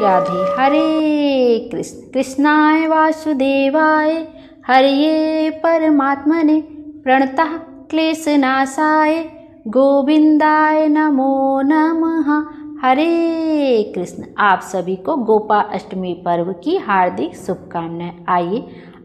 राधे। हरे कृष्ण कृष्णाय वासुदेवाय हरये परमात्मने प्रणतः क्लेशनाशाय गोविंदाय नमो नमः। हरे कृष्ण। आप सभी को गोपा अष्टमी पर्व की हार्दिक शुभकामनाएं। आइए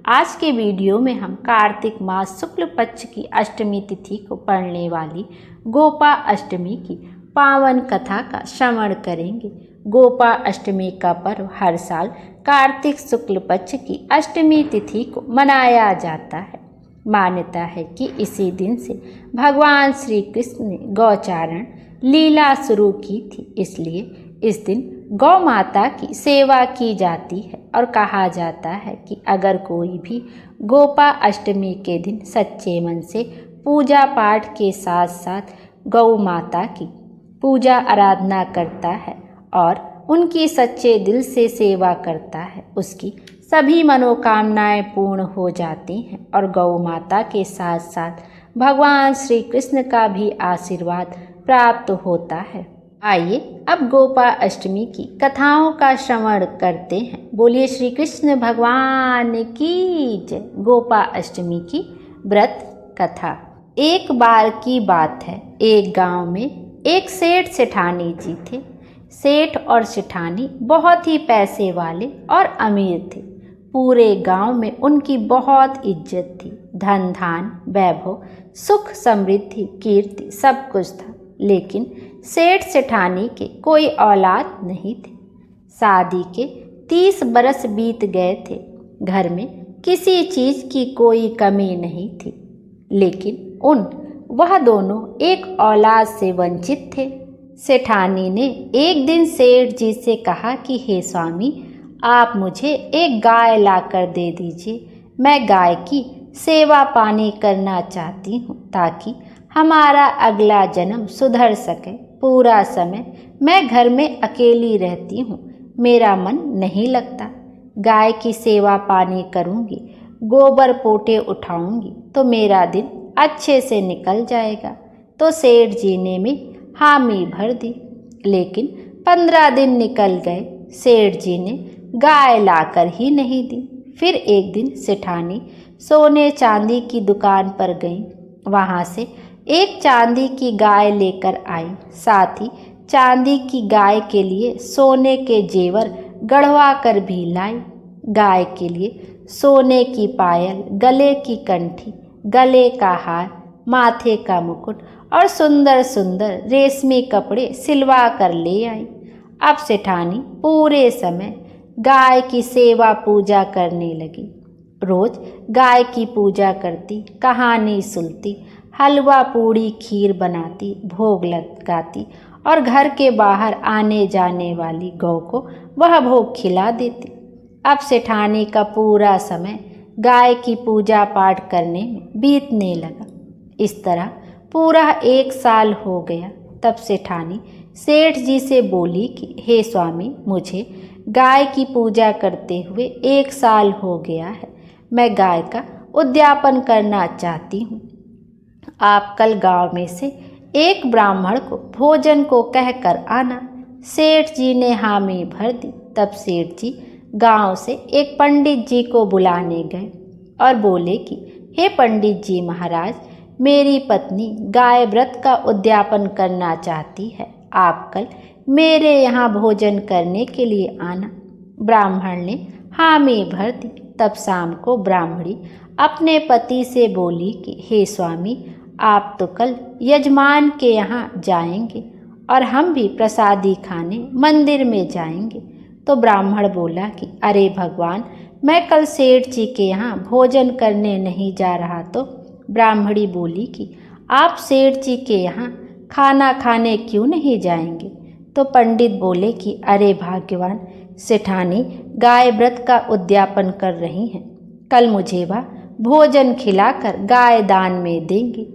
आज के वीडियो में हम कार्तिक मास शुक्ल पक्ष की अष्टमी तिथि को पड़ने वाली गोपा अष्टमी की पावन कथा का श्रवण करेंगे। गोपा अष्टमी का पर्व हर साल कार्तिक शुक्ल पक्ष की अष्टमी तिथि को मनाया जाता है। मान्यता है कि इसी दिन से भगवान श्री कृष्ण ने गौचारण लीला शुरू की थी, इसलिए इस दिन गौ माता की सेवा की जाती है और कहा जाता है कि अगर कोई भी गोपा अष्टमी के दिन सच्चे मन से पूजा पाठ के साथ साथ गौ माता की पूजा आराधना करता है और उनकी सच्चे दिल से सेवा करता है, उसकी सभी मनोकामनाएं पूर्ण हो जाती हैं और गौ माता के साथ साथ भगवान श्री कृष्ण का भी आशीर्वाद प्राप्त होता है। आइए अब गोपा अष्टमी की कथाओं का श्रवण करते हैं। बोलिए श्री कृष्ण भगवान की जय। गोपा अष्टमी की व्रत कथा। एक बार की बात है, एक गांव में एक सेठ सेठानी जी थे। सेठ और सेठानी बहुत ही पैसे वाले और अमीर थे। पूरे गांव में उनकी बहुत इज्जत थी। धन धान वैभव सुख समृद्धि कीर्ति सब कुछ था, लेकिन सेठ सेठानी के कोई औलाद नहीं थे। शादी के 30 बरस बीत गए थे। घर में किसी चीज की कोई कमी नहीं थी, लेकिन वह दोनों एक औलाद से वंचित थे। सेठानी ने एक दिन सेठ जी से कहा कि हे स्वामी, आप मुझे एक गाय लाकर दे दीजिए। मैं गाय की सेवा पानी करना चाहती हूँ ताकि हमारा अगला जन्म सुधर सके। पूरा समय मैं घर में अकेली रहती हूँ, मेरा मन नहीं लगता। गाय की सेवा पानी करूँगी, गोबर पोटे उठाऊँगी तो मेरा दिन अच्छे से निकल जाएगा। तो सेठ जी ने भी हामी भर दी, लेकिन 15 दिन निकल गए। सेठ जी ने गाय लाकर ही नहीं दी। फिर एक दिन सेठानी सोने चांदी की दुकान पर गई। वहाँ से एक चांदी की गाय लेकर आई। साथ ही चांदी की गाय के लिए सोने के जेवर गढ़वा कर भी लाई। गाय के लिए सोने की पायल, गले की कंठी, गले का हार, माथे का मुकुट और सुंदर सुंदर रेशमी कपड़े सिलवा कर ले आई। अब सेठानी पूरे समय गाय की सेवा पूजा करने लगी। रोज गाय की पूजा करती, कहानी सुनती, हलवा पूड़ी खीर बनाती, भोग लगाती और घर के बाहर आने जाने वाली गौ को वह भोग खिला देती। अब सेठानी का पूरा समय गाय की पूजा पाठ करने में बीतने लगा। इस तरह पूरा 1 साल हो गया। तब सेठानी सेठ जी से बोली कि हे स्वामी, मुझे गाय की पूजा करते हुए 1 साल हो गया है। मैं गाय का उद्यापन करना चाहती हूँ। आप कल गांव में से एक ब्राह्मण को भोजन को कहकर आना। सेठ जी ने हामी भर दी। तब सेठ जी गांव से एक पंडित जी को बुलाने गए और बोले कि हे पंडित जी महाराज, मेरी पत्नी गाय व्रत का उद्यापन करना चाहती है। आप कल मेरे यहाँ भोजन करने के लिए आना। ब्राह्मण ने हामी भर दी। तब शाम को ब्राह्मणी अपने पति से बोली कि हे स्वामी, आप तो कल यजमान के यहाँ जाएंगे और हम भी प्रसादी खाने मंदिर में जाएंगे। तो ब्राह्मण बोला कि अरे भगवान, मैं कल सेठ जी के यहाँ भोजन करने नहीं जा रहा। तो ब्राह्मणी बोली कि आप सेठ जी के यहाँ खाना खाने क्यों नहीं जाएंगे? तो पंडित बोले कि अरे भाग्यवान, सेठानी गाय व्रत का उद्यापन कर रही हैं। कल मुझे वह भोजन खिलाकर गाय दान में देंगी।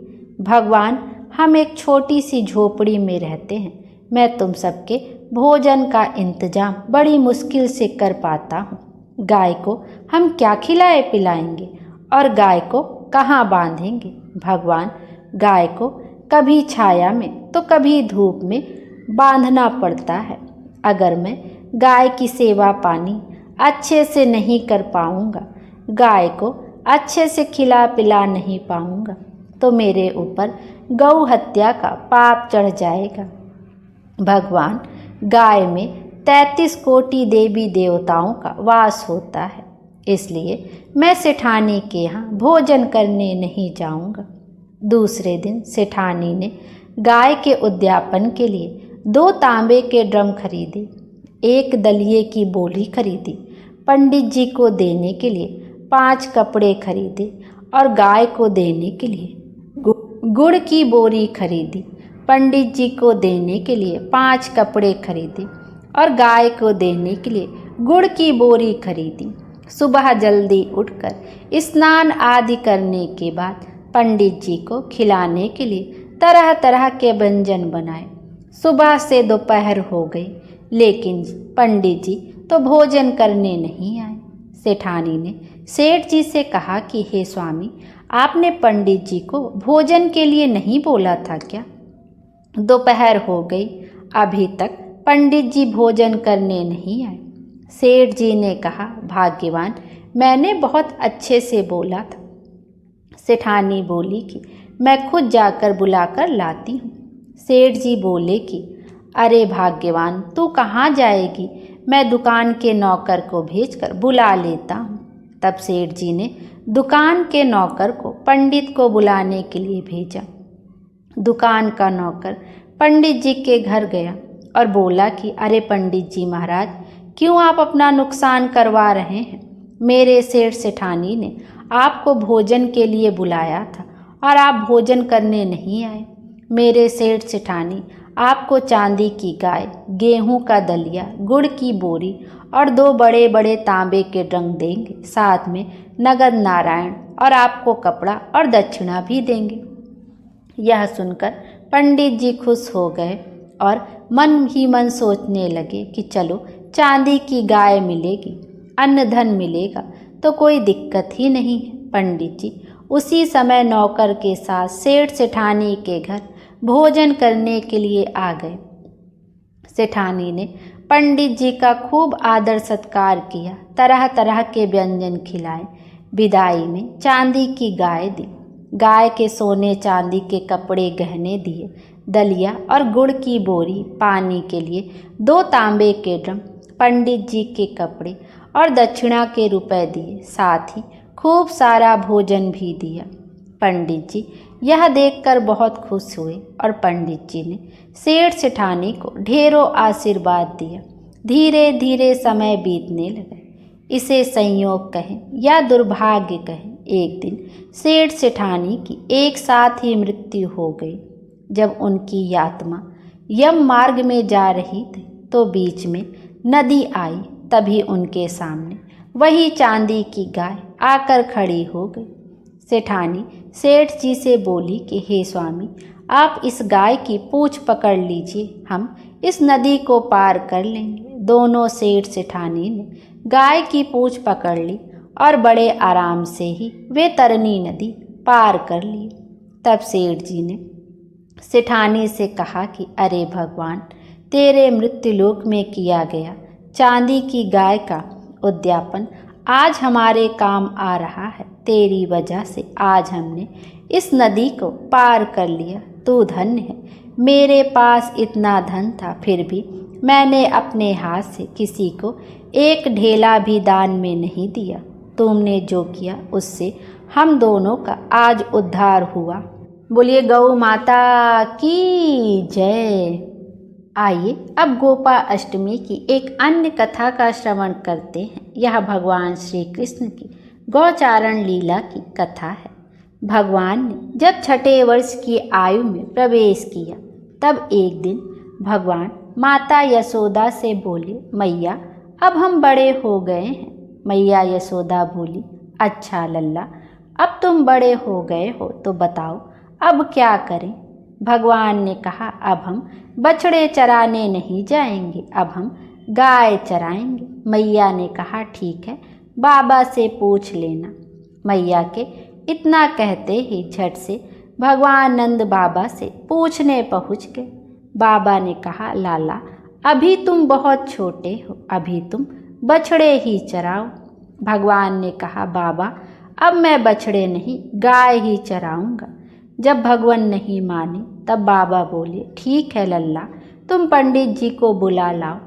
भगवान, हम एक छोटी सी झोपड़ी में रहते हैं। मैं तुम सबके भोजन का इंतजाम बड़ी मुश्किल से कर पाता हूँ। गाय को हम क्या खिलाए पिलाएंगे और गाय को कहाँ बांधेंगे? भगवान, गाय को कभी छाया में तो कभी धूप में बांधना पड़ता है। अगर मैं गाय की सेवा पानी अच्छे से नहीं कर पाऊँगा, गाय को अच्छे से खिला पिला नहीं पाऊँगा तो मेरे ऊपर गौ हत्या का पाप चढ़ जाएगा। भगवान, गाय में 33 कोटि देवी देवताओं का वास होता है, इसलिए मैं सेठानी के यहाँ भोजन करने नहीं जाऊँगा। दूसरे दिन सेठानी ने गाय के उद्यापन के लिए 2 तांबे के ड्रम खरीदे, 1 दलिये की बोली खरीदी, पंडित जी को देने के लिए 5 कपड़े खरीदे और गाय को देने के लिए गुड़ की बोरी खरीदी। पंडित जी को देने के लिए 5 कपड़े खरीदे और गाय को देने के लिए गुड़ की बोरी खरीदी। सुबह जल्दी उठकर स्नान आदि करने के बाद पंडित जी को खिलाने के लिए तरह तरह के व्यंजन बनाए। सुबह से दोपहर हो गई, लेकिन पंडित जी तो भोजन करने नहीं आए। सेठानी ने सेठ जी से कहा कि हे स्वामी, आपने पंडित जी को भोजन के लिए नहीं बोला था क्या? दोपहर हो गई, अभी तक पंडित जी भोजन करने नहीं आए। सेठ जी ने कहा, भाग्यवान, मैंने बहुत अच्छे से बोला था। सेठानी बोली कि मैं खुद जाकर बुलाकर लाती हूँ। सेठ जी बोले कि अरे भाग्यवान, तू कहाँ जाएगी? मैं दुकान के नौकर को भेजकर बुला लेता हूँ। तब सेठ जी ने दुकान के नौकर को पंडित को बुलाने के लिए भेजा। दुकान का नौकर पंडित जी के घर गया और बोला कि अरे पंडित जी महाराज, क्यों आप अपना नुकसान करवा रहे हैं? मेरे सेठ सेठानी ने आपको भोजन के लिए बुलाया था और आप भोजन करने नहीं आए। मेरे सेठ सेठानी आपको चांदी की गाय, गेहूं का दलिया, गुड़ की बोरी और 2 बड़े बड़े तांबे के ड्रम देंगे, साथ में नगद नारायण और आपको कपड़ा और दक्षिणा भी देंगे। यह सुनकर पंडित जी खुश हो गए और मन ही मन सोचने लगे कि चलो, चांदी की गाय मिलेगी, अन्न धन मिलेगा तो कोई दिक्कत ही नहीं है। पंडित जी उसी समय नौकर के साथ सेठ सेठानी के घर भोजन करने के लिए आ गए। सेठानी ने पंडित जी का खूब आदर सत्कार किया, तरह तरह के व्यंजन खिलाए। विदाई में चांदी की गाय दी, गाय के सोने चांदी के कपड़े गहने दिए, दलिया और गुड़ की बोरी, पानी के लिए 2 तांबे के ड्रम, पंडित जी के कपड़े और दक्षिणा के रुपए दिए, साथ ही खूब सारा भोजन भी दिया। पंडित जी यह देखकर बहुत खुश हुए और पंडित जी ने सेठ सेठानी को ढेरों आशीर्वाद दिया। धीरे धीरे समय बीतने लगा। इसे संयोग कहें या दुर्भाग्य कहें, एक दिन सेठ सेठानी की एक साथ ही मृत्यु हो गई। जब उनकी आत्मा यम मार्ग में जा रही थी तो बीच में नदी आई। तभी उनके सामने वही चांदी की गाय आकर खड़ी हो गई। सेठानी सेठ जी से बोली कि हे स्वामी, आप इस गाय की पूंछ पकड़ लीजिए, हम इस नदी को पार कर लेंगे। दोनों सेठ सेठानी ने गाय की पूंछ पकड़ ली और बड़े आराम से ही वे तरनी नदी पार कर ली। तब सेठ जी ने सेठानी से कहा कि अरे भगवान, तेरे मृत्युलोक में किया गया चांदी की गाय का उद्यापन आज हमारे काम आ रहा है। तेरी वजह से आज हमने इस नदी को पार कर लिया। तू धन्य है। मेरे पास इतना धन था, फिर भी मैंने अपने हाथ से किसी को एक ढेला भी दान में नहीं दिया। तुमने जो किया उससे हम दोनों का आज उद्धार हुआ। बोलिए गौ माता की जय। आइए अब गोपा अष्टमी की एक अन्य कथा का श्रवण करते हैं। यह भगवान श्री कृष्ण की गौचारण लीला की कथा है। भगवान ने जब 6ठे वर्ष की आयु में प्रवेश किया, तब एक दिन भगवान माता यशोदा से बोले, मैया अब हम बड़े हो गए हैं। मैया यशोदा बोली, अच्छा लल्ला, अब तुम बड़े हो गए हो तो बताओ अब क्या करें। भगवान ने कहा, अब हम बछड़े चराने नहीं जाएंगे, अब हम गाय चराएंगे। मैया ने कहा, ठीक है, बाबा से पूछ लेना। मैया के इतना कहते ही झट से भगवान नंद बाबा से पूछने पहुँच गए। बाबा ने कहा, लाला अभी तुम बहुत छोटे हो, अभी तुम बछड़े ही चराओ। भगवान ने कहा, बाबा अब मैं बछड़े नहीं गाय ही चराऊंगा। जब भगवान नहीं माने तब बाबा बोले, ठीक है लल्ला, तुम पंडित जी को बुला लाओ,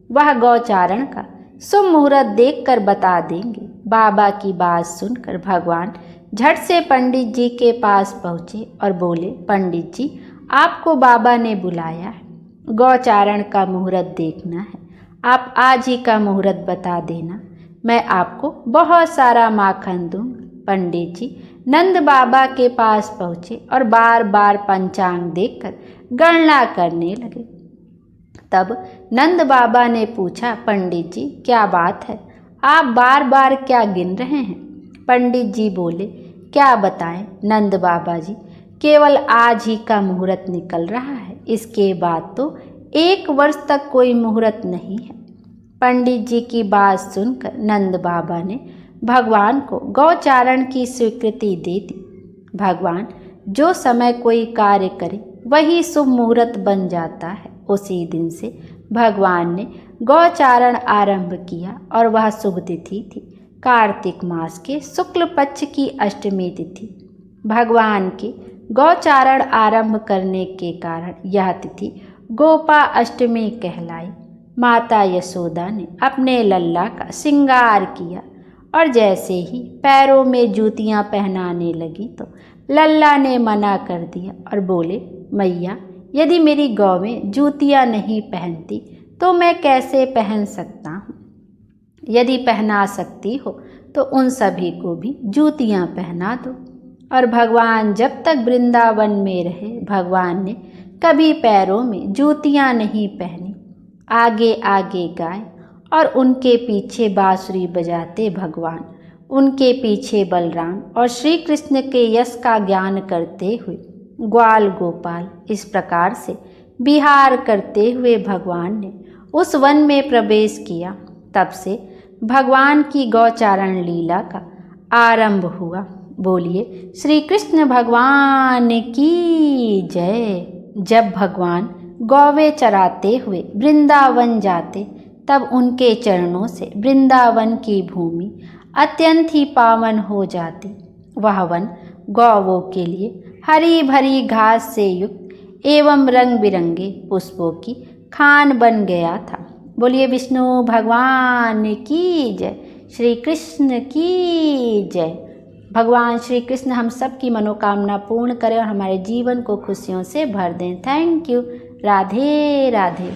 वह गौचारण का शुभ मुहूर्त देखकर बता देंगे। बाबा की बात सुनकर भगवान झट से पंडित जी के पास पहुँचे और बोले, पंडित जी आपको बाबा ने बुलाया है, गौचारण का मुहूर्त देखना है, आप आज ही का मुहूर्त बता देना, मैं आपको बहुत सारा माखन दूंगा। पंडित जी नंद बाबा के पास पहुँचे और बार बार पंचांग देखकर गणना करने लगे। तब नंद बाबा ने पूछा, पंडित जी क्या बात है, आप बार बार क्या गिन रहे हैं? पंडित जी बोले, क्या बताएं नंद बाबा जी, केवल आज ही का मुहूर्त निकल रहा है, इसके बाद तो 1 वर्ष तक कोई मुहूर्त नहीं है। पंडित जी की बात सुनकर नंद बाबा ने भगवान को गौचारण की स्वीकृति दे दी। भगवान जो समय कोई कार्य करे वही शुभ मुहूर्त बन जाता है। उसी दिन से भगवान ने गौचारण आरंभ किया और वह शुभ तिथि थी कार्तिक मास के शुक्ल पक्ष की अष्टमी तिथि। भगवान के गौचारण आरंभ करने के कारण यह तिथि गोपा अष्टमी कहलाई। माता यशोदा ने अपने लल्ला का श्रृंगार किया और जैसे ही पैरों में जूतियां पहनाने लगी तो लल्ला ने मना कर दिया और बोले, मैया यदि मेरी गौवें जूतियां नहीं पहनती तो मैं कैसे पहन सकता हूँ? यदि पहना सकती हो तो उन सभी को भी जूतियां पहना दो। और भगवान जब तक वृंदावन में रहे भगवान ने कभी पैरों में जूतियां नहीं पहनी। आगे आगे गाय और उनके पीछे बांसुरी बजाते भगवान, उनके पीछे बलराम और श्री कृष्ण के यश का ज्ञान करते हुए ग्वाल गोपाल, इस प्रकार से विहार करते हुए भगवान ने उस वन में प्रवेश किया। तब से भगवान की गौचारण लीला का आरंभ हुआ। बोलिए श्री कृष्ण भगवान की जय। जब भगवान गौवे चराते हुए वृंदावन जाते तब उनके चरणों से वृंदावन की भूमि अत्यंत ही पावन हो जाती। वह वन गौवों के लिए हरी भरी घास से युक्त एवं रंग बिरंगे पुष्पों की खान बन गया था। बोलिए विष्णु भगवान की जय, श्री कृष्ण की जय। भगवान श्री कृष्ण हम सब की मनोकामना पूर्ण करें और हमारे जीवन को खुशियों से भर दें। Thank you. राधे राधे।